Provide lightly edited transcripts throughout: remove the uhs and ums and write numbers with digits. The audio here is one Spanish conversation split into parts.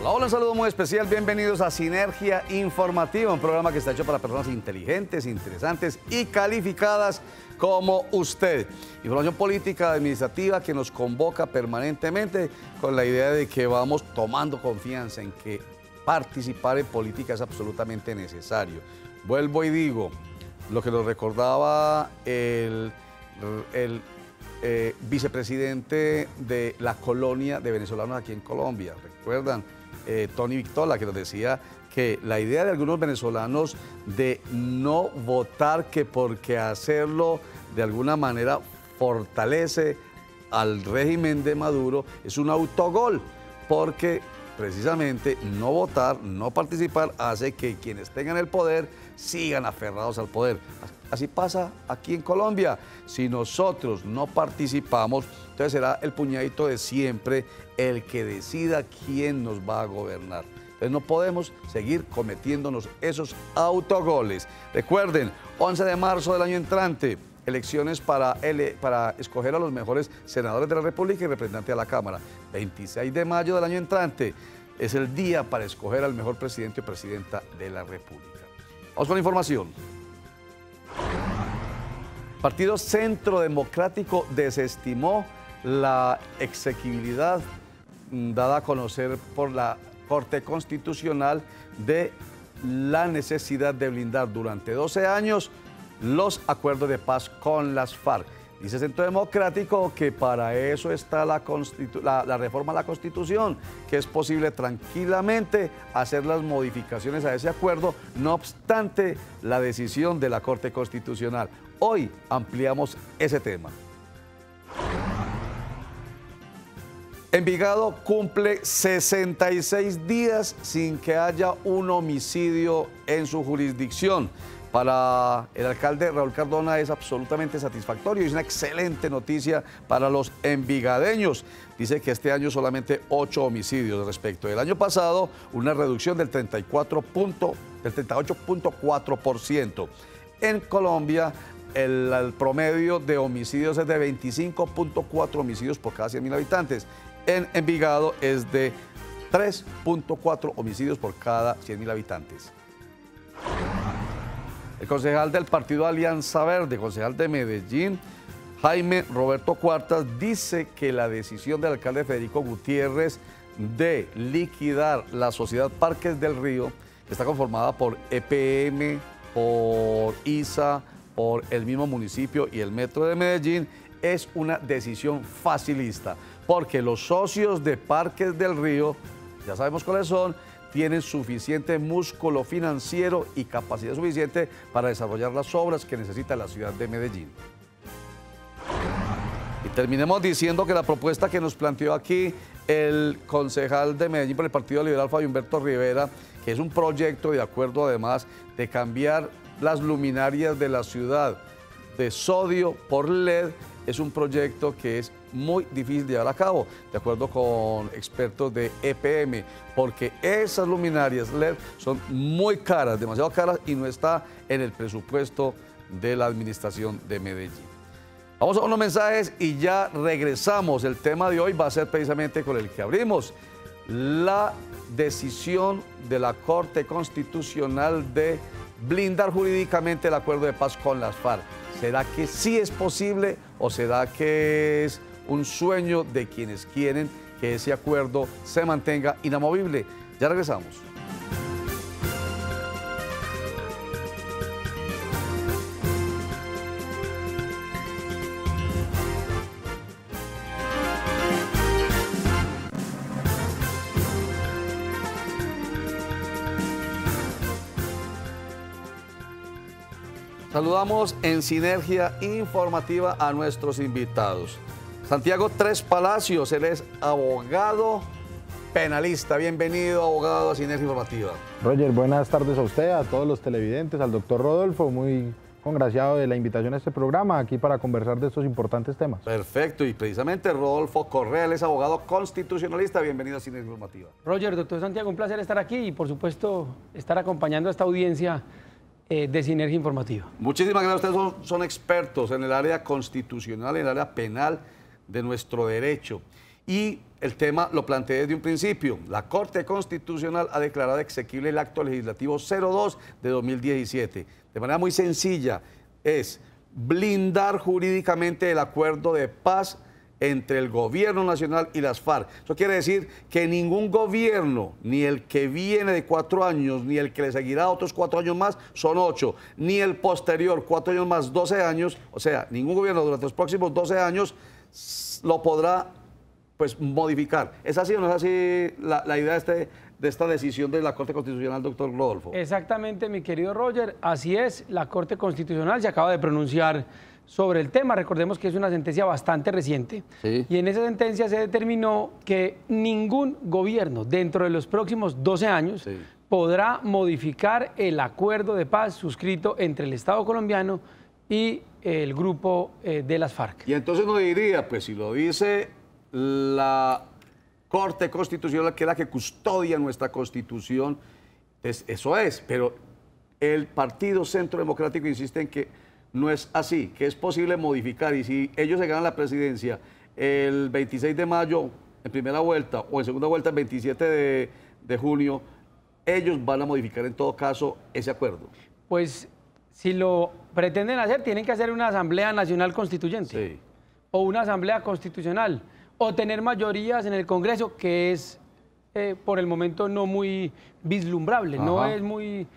Hola, hola, un saludo muy especial. Bienvenidos a Sinergia Informativa, un programa que está hecho para personas inteligentes, interesantes y calificadas como usted. Información política, administrativa que nos convoca permanentemente con la idea de que vamos tomando confianza en que participar en política es absolutamente necesario. Vuelvo y digo, lo que nos recordaba el vicepresidente de la colonia de venezolanos aquí en Colombia, ¿recuerdan? Tony Victola, que nos decía que la idea de algunos venezolanos de no votar, que porque hacerlo de alguna manera fortalece al régimen de Maduro, es un autogol, porque precisamente no votar, no participar, hace que quienes tengan el poder sigan aferrados al poder. Así pasa aquí en Colombia. Si nosotros no participamos, entonces será el puñadito de siempre el que decida quién nos va a gobernar. Entonces no podemos seguir cometiéndonos esos autogoles. Recuerden, 11 de marzo del año entrante, elecciones para escoger a los mejores senadores de la República y representantes a la Cámara. 26 de mayo del año entrante es el día para escoger al mejor presidente o presidenta de la República. Vamos con la información. Partido Centro Democrático desestimó la exequibilidad dada a conocer por la Corte Constitucional de la necesidad de blindar durante 12 años los acuerdos de paz con las FARC. Dice Centro Democrático que para eso está la reforma a la Constitución, que es posible tranquilamente hacer las modificaciones a ese acuerdo, no obstante la decisión de la Corte Constitucional. Hoy ampliamos ese tema. Envigado cumple 66 días sin que haya un homicidio en su jurisdicción. Para el alcalde Raúl Cardona es absolutamente satisfactorio y es una excelente noticia para los envigadeños. Dice que este año solamente 8 homicidios respecto del año pasado, una reducción del 38.4%. En Colombia, el promedio de homicidios es de 25.4 homicidios por cada 100.000 habitantes. En Envigado es de 3.4 homicidios por cada 100.000 habitantes. El concejal del partido Alianza Verde, concejal de Medellín, Jaime Roberto Cuartas, dice que la decisión del alcalde Federico Gutiérrez de liquidar la sociedad Parques del Río, que está conformada por EPM, por ISA, por el mismo municipio y el Metro de Medellín, es una decisión facilista, porque los socios de Parques del Río, ya sabemos cuáles son, tienen suficiente músculo financiero y capacidad suficiente para desarrollar las obras que necesita la ciudad de Medellín. Y terminemos diciendo que la propuesta que nos planteó aquí el concejal de Medellín por el Partido Liberal, Fabio Humberto Rivera, que es un proyecto de acuerdo además de cambiar las luminarias de la ciudad de sodio por LED, es un proyecto que es muy difícil de llevar a cabo, de acuerdo con expertos de EPM, porque esas luminarias LED son muy caras, demasiado caras, y no está en el presupuesto de la administración de Medellín. Vamos a unos mensajes y ya regresamos. El tema de hoy va a ser precisamente con el que abrimos, la decisión de la Corte Constitucional de blindar jurídicamente el acuerdo de paz con las FARC. ¿Será que sí es posible o será que es un sueño de quienes quieren que ese acuerdo se mantenga inamovible? Ya regresamos. Saludamos en Sinergia Informativa a nuestros invitados. Santiago Tres Palacios, él es abogado penalista. Bienvenido, abogado, a Sinergia Informativa. Roger, buenas tardes a usted, a todos los televidentes, al doctor Rodolfo, muy congraciado de la invitación a este programa, aquí para conversar de estos importantes temas. Perfecto, y precisamente Rodolfo Correa, él es abogado constitucionalista. Bienvenido a Sinergia Informativa. Roger, doctor Santiago, un placer estar aquí y por supuesto estar acompañando a esta audiencia de Sinergia Informativa. Muchísimas gracias. Ustedes son expertos en el área constitucional, en el área penal de nuestro derecho. Y el tema lo planteé desde un principio. La Corte Constitucional ha declarado exequible el acto legislativo 02 de 2017. De manera muy sencilla, es blindar jurídicamente el acuerdo de paz entre el gobierno nacional y las FARC. Eso quiere decir que ningún gobierno, ni el que viene de 4 años, ni el que le seguirá otros 4 años más, son 8, ni el posterior, 4 años más, 12 años, o sea, ningún gobierno durante los próximos 12 años lo podrá pues modificar. ¿Es así o no es así la idea de esta decisión de la Corte Constitucional, doctor Rodolfo? Exactamente, mi querido Roger, así es. La Corte Constitucional se acaba de pronunciar sobre el tema. Recordemos que es una sentencia bastante reciente. Sí. Y en esa sentencia se determinó que ningún gobierno dentro de los próximos 12 años Sí. podrá modificar el acuerdo de paz suscrito entre el Estado colombiano y el grupo de las FARC. Y entonces uno diría, pues si lo dice la Corte Constitucional, que es la que custodia nuestra Constitución, pues eso es, pero el Partido Centro Democrático insiste en que no es así, que es posible modificar, y si ellos se ganan la presidencia el 26 de mayo en primera vuelta o en segunda vuelta el 27 de junio, ellos van a modificar en todo caso ese acuerdo. Pues si lo pretenden hacer, tienen que hacer una Asamblea Nacional Constituyente. Sí. O una Asamblea Constitucional, o tener mayorías en el Congreso, que es por el momento no muy vislumbrable, no Ajá. es muy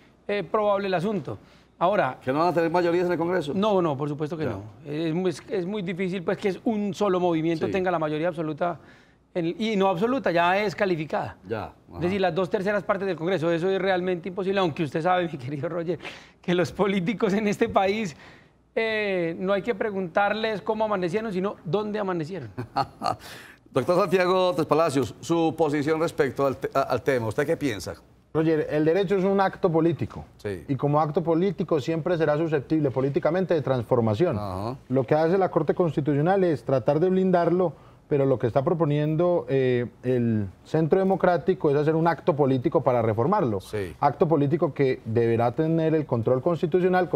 probable el asunto. Ahora, ¿Que no van a tener mayorías en el Congreso? no, por supuesto que Ya. no. Es muy difícil pues que un solo movimiento Sí. tenga la mayoría absoluta, y no absoluta, ya es calificada. Ya. Ajá. Es decir, las 2/3 partes del Congreso, eso es realmente imposible, aunque usted sabe, mi querido Roger, que los políticos en este país no hay que preguntarles cómo amanecieron, sino dónde amanecieron. Doctor Santiago Tres Palacios, su posición respecto al tema, ¿usted qué piensa? Roger, el derecho es un acto político. Sí. Y como acto político siempre será susceptible políticamente de transformación. Ajá. Lo que hace la Corte Constitucional es tratar de blindarlo, pero lo que está proponiendo el Centro Democrático es hacer un acto político para reformarlo. Sí. Acto político que deberá tener el control constitucional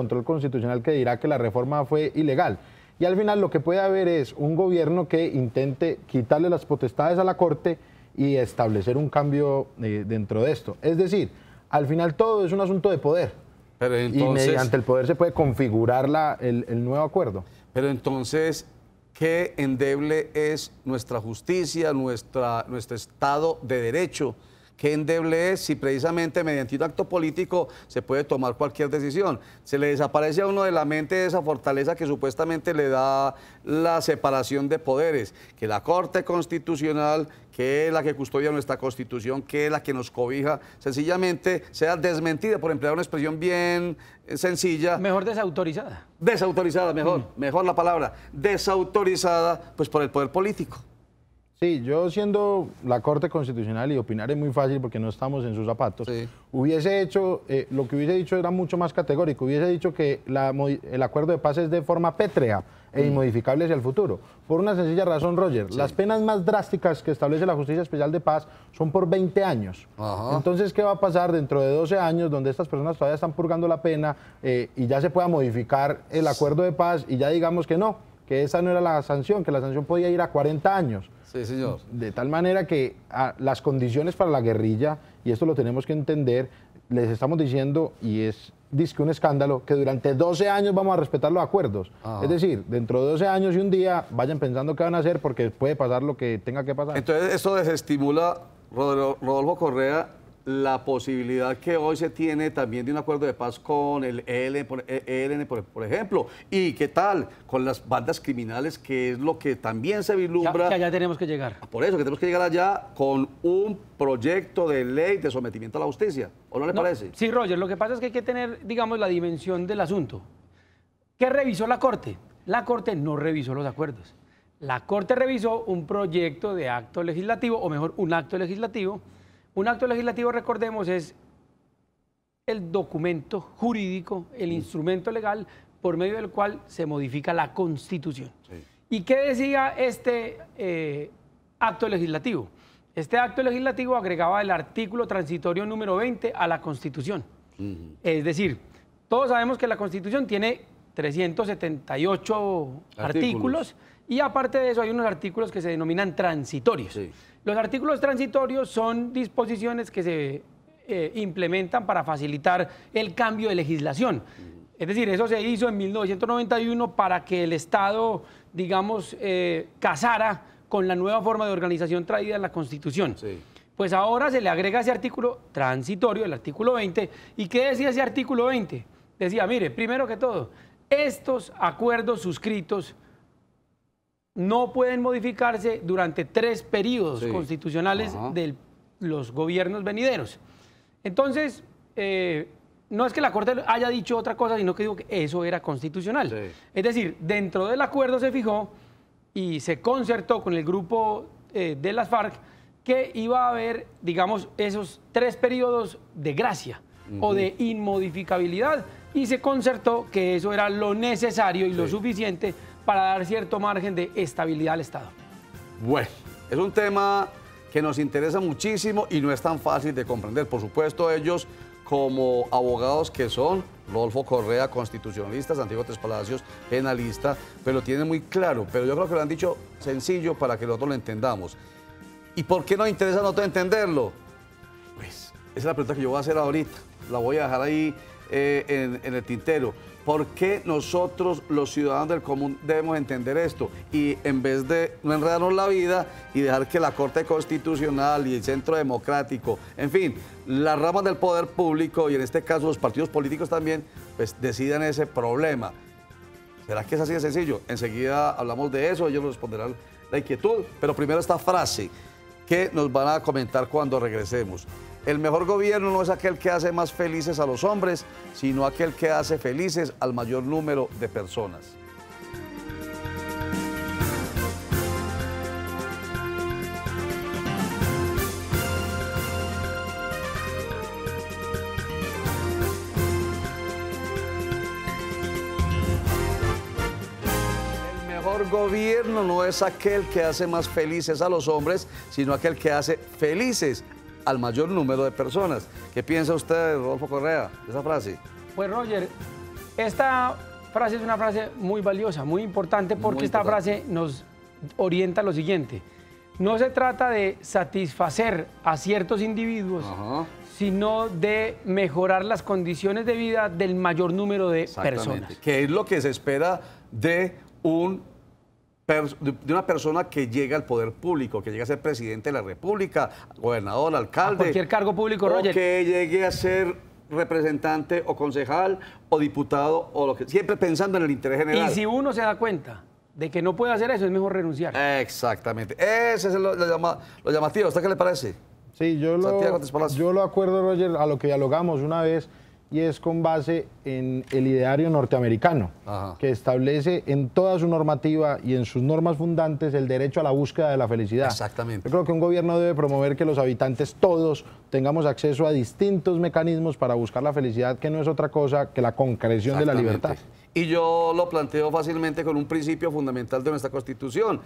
que dirá que la reforma fue ilegal. Y al final lo que puede haber es un gobierno que intente quitarle las potestades a la Corte y establecer un cambio dentro de esto. Es decir, al final todo es un asunto de poder. Pero Y entonces, mediante el poder se puede configurar el nuevo acuerdo. pero entonces, ¿qué endeble es nuestra justicia, nuestro Estado de Derecho? ¿Qué endeble es si precisamente mediante un acto político se puede tomar cualquier decisión? Se le desaparece a uno de la mente esa fortaleza que supuestamente le da la separación de poderes, que la Corte Constitucional, que es la que custodia nuestra Constitución, que es la que nos cobija, sencillamente sea desmentida, por emplear una expresión bien sencilla. Mejor desautorizada. Desautorizada, mejor la palabra, desautorizada pues por el poder político. Sí, yo siendo la Corte Constitucional, y opinar es muy fácil porque no estamos en sus zapatos, Sí. hubiese hecho, lo que hubiese dicho era mucho más categórico, hubiese dicho que el acuerdo de paz es de forma pétrea e inmodificable hacia el futuro. Por una sencilla razón, Roger, las penas más drásticas que establece la Justicia Especial de Paz son por 20 años. Ajá. Entonces, ¿qué va a pasar dentro de 12 años donde estas personas todavía están purgando la pena y ya se pueda modificar el acuerdo de paz y ya digamos que no, que esa no era la sanción, que la sanción podía ir a 40 años? Sí, señor. De tal manera que las condiciones para la guerrilla, y esto lo tenemos que entender, les estamos diciendo, y es dizque un escándalo, que durante 12 años vamos a respetar los acuerdos. Ajá. Es decir, dentro de 12 años y un día vayan pensando qué van a hacer porque puede pasar lo que tenga que pasar. Entonces, eso desestimula, Rodolfo Correa, la posibilidad que hoy se tiene también de un acuerdo de paz con el ELN, por ejemplo. ¿Y qué tal con las bandas criminales, que es lo que también se vislumbra? Que allá tenemos que llegar. Por eso, que tenemos que llegar allá con un proyecto de ley de sometimiento a la justicia. ¿O no le parece? Sí, Roger, lo que pasa es que hay que tener, digamos, la dimensión del asunto. ¿Qué revisó la Corte? La Corte no revisó los acuerdos. La Corte revisó un proyecto de acto legislativo, o mejor, un acto legislativo. Un acto legislativo, recordemos, es el documento jurídico, el instrumento legal por medio del cual se modifica la Constitución. Sí. ¿Y qué decía este acto legislativo? Este acto legislativo agregaba el artículo transitorio número 20 a la Constitución. Es decir, todos sabemos que la Constitución tiene 378 artículos Y aparte de eso hay unos artículos que se denominan transitorios. Sí. Los artículos transitorios son disposiciones que se implementan para facilitar el cambio de legislación. Es decir, eso se hizo en 1991 para que el Estado, digamos, casara con la nueva forma de organización traída en la Constitución. Sí. Pues ahora se le agrega ese artículo transitorio, el artículo 20. ¿Y qué decía ese artículo 20? Decía, mire, primero que todo, estos acuerdos suscritos no pueden modificarse durante 3 periodos constitucionales de los gobiernos venideros. Entonces, no es que la Corte haya dicho otra cosa, sino que digo que eso era constitucional. Sí. Es decir, dentro del acuerdo se fijó y se concertó con el grupo de las FARC que iba a haber, digamos, esos 3 periodos de gracia o de inmodificabilidad, y se concertó que eso era lo necesario y lo suficiente para dar cierto margen de estabilidad al Estado. Bueno, es un tema que nos interesa muchísimo y no es tan fácil de comprender. Por supuesto, ellos como abogados que son, Rodolfo Correa, constitucionalista, Santiago Tres Palacios, penalista, pero lo tienen muy claro. Pero yo creo que lo han dicho sencillo para que nosotros lo entendamos. ¿Y por qué nos interesa a nosotros entenderlo? Pues esa es la pregunta que yo voy a hacer ahorita. La voy a dejar ahí en el tintero. ¿Por qué nosotros, los ciudadanos del común, debemos entender esto? Y en vez de no enredarnos la vida y dejar que la Corte Constitucional y el Centro Democrático, en fin, las ramas del poder público y en este caso los partidos políticos también, pues decidan ese problema. ¿Será que es así de sencillo? Enseguida hablamos de eso, ellos nos responderán la inquietud, pero primero esta frase que nos van a comentar cuando regresemos. El mejor gobierno no es aquel que hace más felices a los hombres, sino aquel que hace felices al mayor número de personas. El mejor gobierno no es aquel que hace más felices a los hombres, sino aquel que hace felices al mayor número de personas. ¿Qué piensa usted, Rodolfo Correa, de esa frase? Pues Roger, esta frase es una frase muy valiosa, muy importante, porque esta frase nos orienta a lo siguiente. No se trata de satisfacer a ciertos individuos, sino de mejorar las condiciones de vida del mayor número de personas. Que es lo que se espera de una persona que llega al poder público, que llegue a ser presidente de la República, gobernador, alcalde. A cualquier cargo público, Roger. O que llegue a ser representante o concejal o diputado, o lo que, siempre pensando en el interés general. Y si uno se da cuenta de que no puede hacer eso, es mejor renunciar. Exactamente. Ese es lo llamativo. ¿A usted qué le parece? Sí, yo lo acuerdo, Roger, a lo que dialogamos una vez, y es con base en el ideario norteamericano, que establece en toda su normativa y en sus normas fundantes el derecho a la búsqueda de la felicidad. Exactamente. Yo creo que un gobierno debe promover que los habitantes todos tengamos acceso a distintos mecanismos para buscar la felicidad, que no es otra cosa que la concreción de la libertad. Y yo lo planteo fácilmente con un principio fundamental de nuestra Constitución,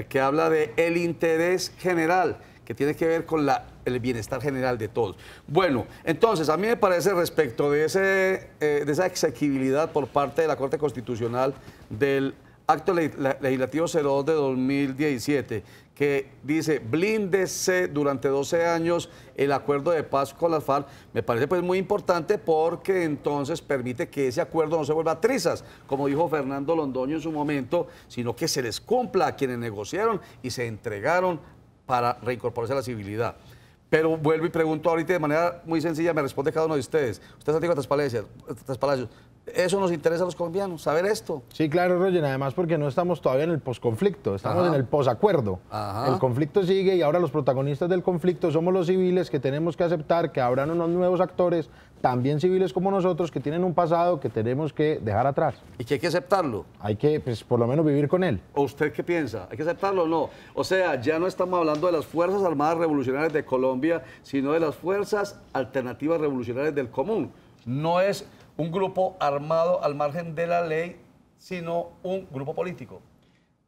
que habla de el interés general, que tiene que ver con el bienestar general de todos. Bueno, entonces, a mí me parece, respecto de esa exequibilidad por parte de la Corte Constitucional del Acto Legislativo 02 de 2017, que dice, blíndese durante 12 años el acuerdo de paz con las FARC, me parece pues muy importante, porque entonces permite que ese acuerdo no se vuelva trizas, como dijo Fernando Londoño en su momento, sino que se les cumpla a quienes negociaron y se entregaron para reincorporarse a la civilidad. Pero vuelvo y pregunto ahorita de manera muy sencilla, me responde cada uno de ustedes. Usted, Santiago Tres Palacios, ¿eso nos interesa a los colombianos, saber esto? Sí, claro, Roger, además porque no estamos todavía en el posconflicto, estamos en el posacuerdo. El conflicto sigue y ahora los protagonistas del conflicto somos los civiles, que tenemos que aceptar que habrán unos nuevos actores, también civiles como nosotros, que tienen un pasado que tenemos que dejar atrás. ¿Y que hay que aceptarlo? Hay que, pues, por lo menos vivir con él. ¿O usted qué piensa? ¿Hay que aceptarlo o no? O sea, ya no estamos hablando de las Fuerzas Armadas Revolucionarias de Colombia, sino de las Fuerzas Alternativas Revolucionarias del Común. No es un grupo armado al margen de la ley, sino un grupo político.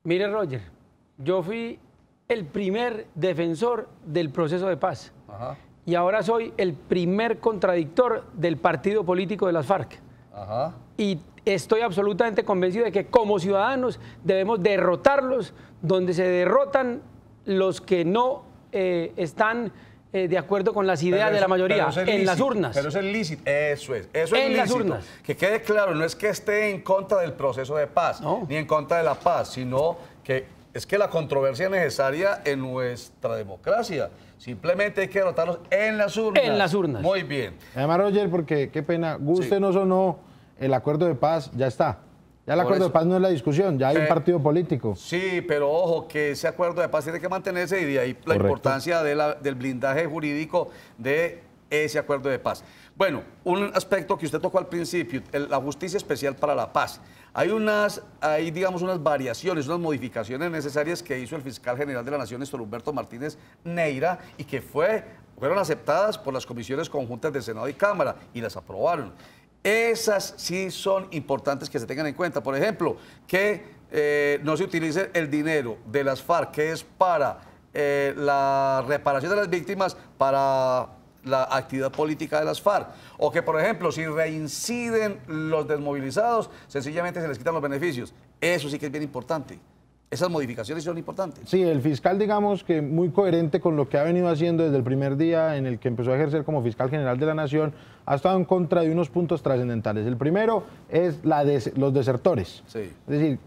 Mire, Roger, yo fui el primer defensor del proceso de paz. Y ahora soy el primer contradictor del partido político de las FARC. Y estoy absolutamente convencido de que como ciudadanos debemos derrotarlos donde se derrotan los que no están de acuerdo con las ideas de la mayoría, en las urnas. Pero eso es lícito, eso es lícito. En las urnas. Que quede claro, no es que esté en contra del proceso de paz, ni en contra de la paz, sino que es que la controversia es necesaria en nuestra democracia. Simplemente hay que derrotarlos en las urnas. En las urnas. Muy bien. Además, Roger, porque qué pena, gústenos o no, el acuerdo de paz ya está. Ya el acuerdo de paz no es la discusión, ya hay un partido político. Sí, pero ojo, que ese acuerdo de paz tiene que mantenerse y de ahí la importancia del blindaje jurídico de ese acuerdo de paz. Bueno, un aspecto que usted tocó al principio, la justicia especial para la paz. Hay digamos, unas variaciones, unas modificaciones necesarias que hizo el fiscal general de la Nación, Néstor Humberto Martínez Neira, y que fueron aceptadas por las comisiones conjuntas del Senado y Cámara y las aprobaron. Esas sí son importantes que se tengan en cuenta. Por ejemplo, que no se utilice el dinero de las FARC, que es para la reparación de las víctimas, para la actividad política de las FARC. O que, por ejemplo, si reinciden los desmovilizados, sencillamente se les quitan los beneficios. Eso sí que es bien importante. Esas modificaciones son importantes. Sí, el fiscal, digamos que muy coherente con lo que ha venido haciendo desde el primer día en el que empezó a ejercer como fiscal general de la Nación, ha estado en contra de unos puntos trascendentales. El primero es los desertores. Sí. Es decir,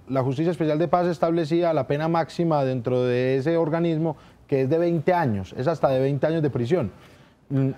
la Justicia Especial de Paz establecía la pena máxima dentro de ese organismo, que es de 20 años, es hasta de 20 años de prisión.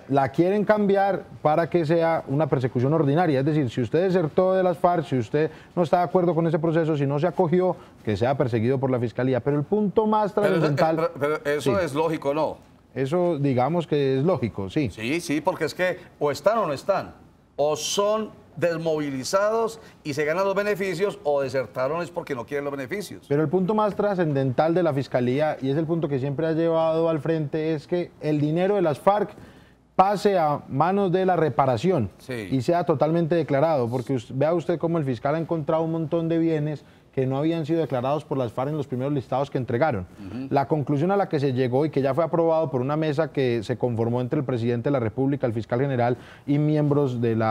La quieren cambiar para que sea una persecución ordinaria, es decir, si usted desertó de las FARC, si usted no está de acuerdo con ese proceso, si no se acogió, que sea perseguido por la Fiscalía. Pero el punto más trascendental... Pero eso sí es lógico, ¿no? Eso digamos que es lógico, sí. Sí, porque es que o están o no están, o son desmovilizados y se ganan los beneficios, o desertaron es porque no quieren los beneficios. Pero el punto más trascendental de la Fiscalía, y es el punto que siempre ha llevado al frente, es que el dinero de las FARC pase a manos de la reparación y sea totalmente declarado, porque vea usted cómo el fiscal ha encontrado un montón de bienes que no habían sido declarados por las FARC en los primeros listados que entregaron. La conclusión a la que se llegó y que ya fue aprobado por una mesa que se conformó entre el presidente de la República, el fiscal general y miembros del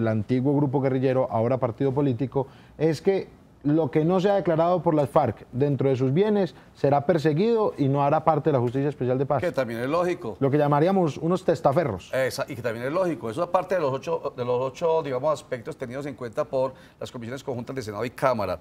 antiguo grupo guerrillero, ahora partido político, es que lo que no sea declarado por las FARC dentro de sus bienes será perseguido y no hará parte de la Justicia Especial de Paz. Que también es lógico. Lo que llamaríamos unos testaferros. Y que también es lógico. Eso es parte de los ocho, digamos, aspectos tenidos en cuenta por las comisiones conjuntas de Senado y Cámara.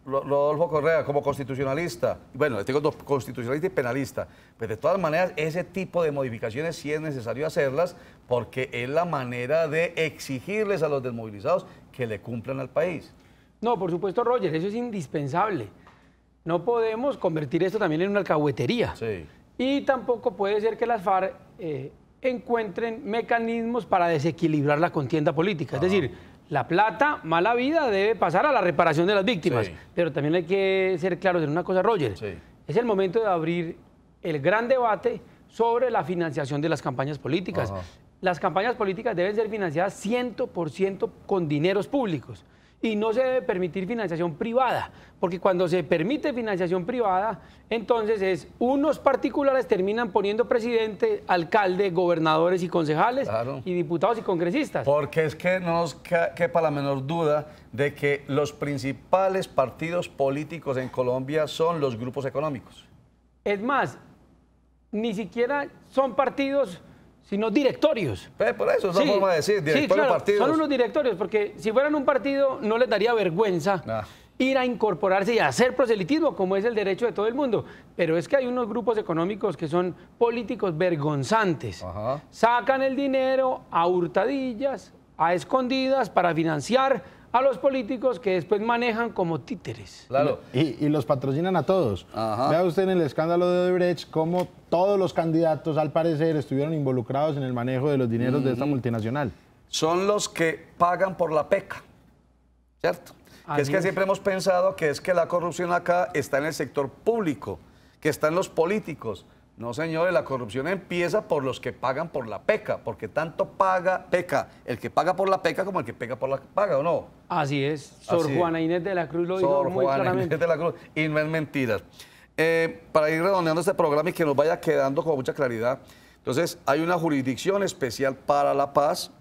Rodolfo Correa, como constitucionalista, bueno, tengo dos, constitucionalista y penalista, pero de todas maneras ese tipo de modificaciones sí es necesario hacerlas porque es la manera de exigirles a los desmovilizados que le cumplan al país. No, por supuesto, Roger, eso es indispensable. No podemos convertir esto también en una alcahuetería. Sí. Y tampoco puede ser que las FARC encuentren mecanismos para desequilibrar la contienda política. Es decir, la plata, mala vida, debe pasar a la reparación de las víctimas. Sí. Pero también hay que ser claros en una cosa, Roger. Sí. Es el momento de abrir el gran debate sobre la financiación de las campañas políticas. Las campañas políticas deben ser financiadas 100% con dineros públicos. Y no se debe permitir financiación privada, porque cuando se permite financiación privada, entonces unos particulares terminan poniendo presidente, alcalde, gobernadores y concejales, y diputados y congresistas. Porque es que no nos quepa la menor duda de que los principales partidos políticos en Colombia son los grupos económicos. Es más, ni siquiera son partidos, sino directorios. Por eso es una forma de decir, directorios, partidos. Son unos directorios, porque si fueran un partido no les daría vergüenza ir a incorporarse y a hacer proselitismo, como es el derecho de todo el mundo. Pero es que hay unos grupos económicos que son políticos vergonzantes. Sacan el dinero a hurtadillas, a escondidas, para financiar a los políticos que después manejan como títeres. Claro. Y los patrocinan a todos. Vea usted en el escándalo de Odebrecht cómo todos los candidatos, al parecer, estuvieron involucrados en el manejo de los dineros de esta multinacional. Son los que pagan por la peca, ¿cierto? Que es que siempre hemos pensado que es que la corrupción acá está en el sector público, que está en los políticos. No, señores, la corrupción empieza por los que pagan por la peca, porque tanto peca el que paga por la peca como el que pega por la paga, ¿o no? Así es. Sor Juana Inés de la Cruz lo dijo muy claramente. Inés de la Cruz, y no es mentira. Para ir redondeando este programa y que nos vaya quedando con mucha claridad, entonces hay una jurisdicción especial para la paz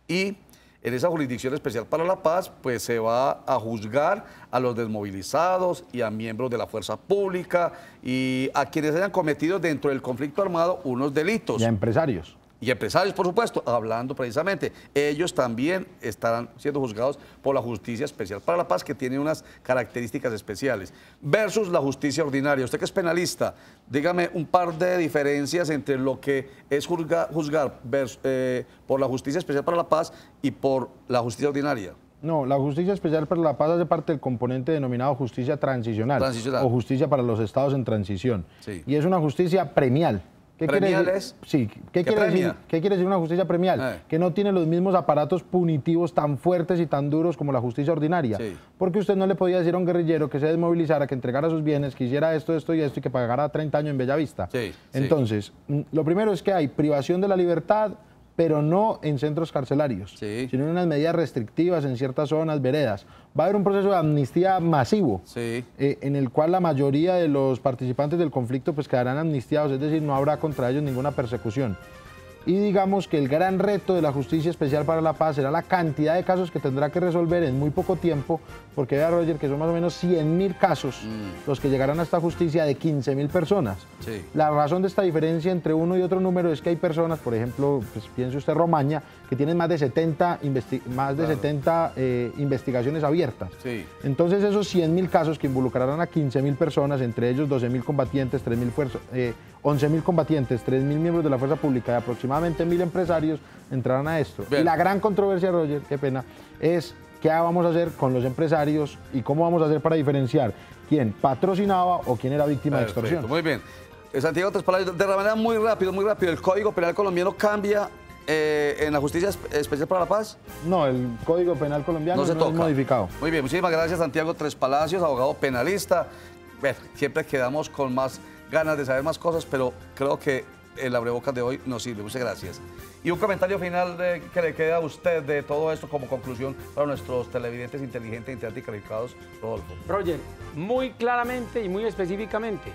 y En esa Jurisdicción Especial para la Paz, pues se va a juzgar a los desmovilizados y a miembros de la fuerza pública y a quienes hayan cometido dentro del conflicto armado unos delitos. Y a empresarios. Y empresarios, por supuesto, hablando precisamente. Ellos también estarán siendo juzgados por la Justicia Especial para la Paz, que tiene unas características especiales, versus la justicia ordinaria. Usted que es penalista, dígame un par de diferencias entre lo que es juzgar por la Justicia Especial para la Paz y por la justicia ordinaria. No, la Justicia Especial para la Paz hace parte del componente denominado justicia transicional. O justicia para los estados en transición. Sí. Y es una justicia premial. ¿Qué ¿Premial quiere es? Sí. ¿Qué quiere decir una justicia premial? Que no tiene los mismos aparatos punitivos tan fuertes y tan duros como la justicia ordinaria. Sí. Porque usted no le podía decir a un guerrillero que se desmovilizara, que entregara sus bienes, que hiciera esto, esto y esto y que pagara 30 años en Bellavista. Sí, Entonces, lo primero es que hay privación de la libertad, pero no en centros carcelarios, sino en unas medidas restrictivas en ciertas zonas, veredas. Va a haber un proceso de amnistía masivo, en el cual la mayoría de los participantes del conflicto pues quedarán amnistiados, es decir, no habrá contra ellos ninguna persecución. Y digamos que el gran reto de la Justicia Especial para la Paz será la cantidad de casos que tendrá que resolver en muy poco tiempo, porque vea, Roger, que son más o menos 100.000 casos los que llegarán a esta justicia de 15.000 personas. Sí. La razón de esta diferencia entre uno y otro número es que hay personas, por ejemplo, pues, piense usted Romaña, que tienen más de 70, investigaciones abiertas. Sí. Entonces esos 100.000 casos que involucrarán a 15.000 personas, entre ellos 12.000 combatientes, 11.000 combatientes, 3.000 miembros de la fuerza pública y aproximadamente 1.000 empresarios entrarán a esto. Bien. Y la gran controversia, Roger, qué pena, es qué vamos a hacer con los empresarios y cómo vamos a hacer para diferenciar quién patrocinaba o quién era víctima de extorsión. Muy bien. Santiago Tres Palacios, de manera muy rápido, ¿el Código Penal colombiano cambia en la Justicia Especial para la Paz? No, el Código Penal colombiano no es modificado. Muy bien, muchísimas gracias, Santiago Tres Palacios, abogado penalista. Bueno, siempre quedamos con más ganas de saber más cosas, pero creo que el abrebocas de hoy nos sirve. Muchas gracias. Y un comentario final que le queda a usted de todo esto como conclusión para nuestros televidentes inteligentes, inteligentes y calificados, Rodolfo. Roger, muy claramente y muy específicamente,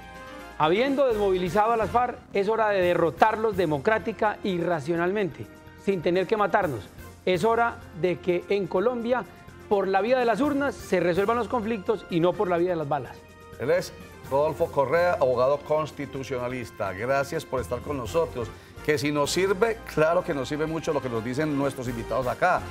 habiendo desmovilizado a las FARC, es hora de derrotarlos democrática y racionalmente, sin tener que matarnos. Es hora de que en Colombia, por la vía de las urnas, se resuelvan los conflictos y no por la vía de las balas. Él es Rodolfo Correa, abogado constitucionalista. Gracias por estar con nosotros. Que si nos sirve, claro que nos sirve mucho lo que nos dicen nuestros invitados acá.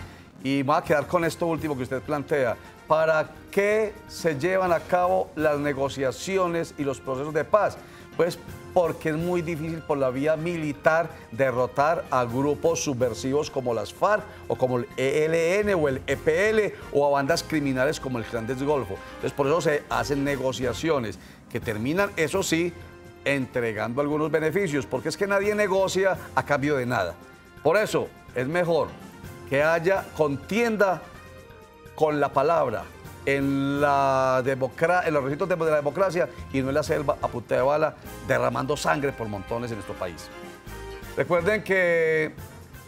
Y me voy a quedar con esto último que usted plantea. ¿Para qué se llevan a cabo las negociaciones y los procesos de paz? Pues porque es muy difícil por la vía militar derrotar a grupos subversivos como las FARC o como el ELN o el EPL o a bandas criminales como el Clan del Golfo. Entonces por eso se hacen negociaciones que terminan, eso sí, entregando algunos beneficios, porque es que nadie negocia a cambio de nada. Por eso es mejor que haya contienda con la palabra en los recintos de la democracia y no en la selva a punta de bala, derramando sangre por montones en nuestro país. Recuerden que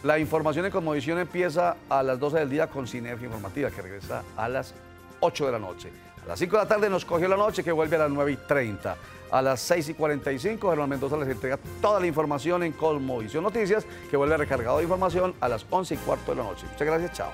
la información en Cosmovisión empieza a las 12 del día con Sinergia Informativa, que regresa a las 8 de la noche. A las 5 de la tarde nos cogió la noche, que vuelve a las 9:30. A las 6:45, Germán Mendoza les entrega toda la información en Cosmovisión Noticias, que vuelve recargado de información a las 11:15 de la noche. Muchas gracias, chao.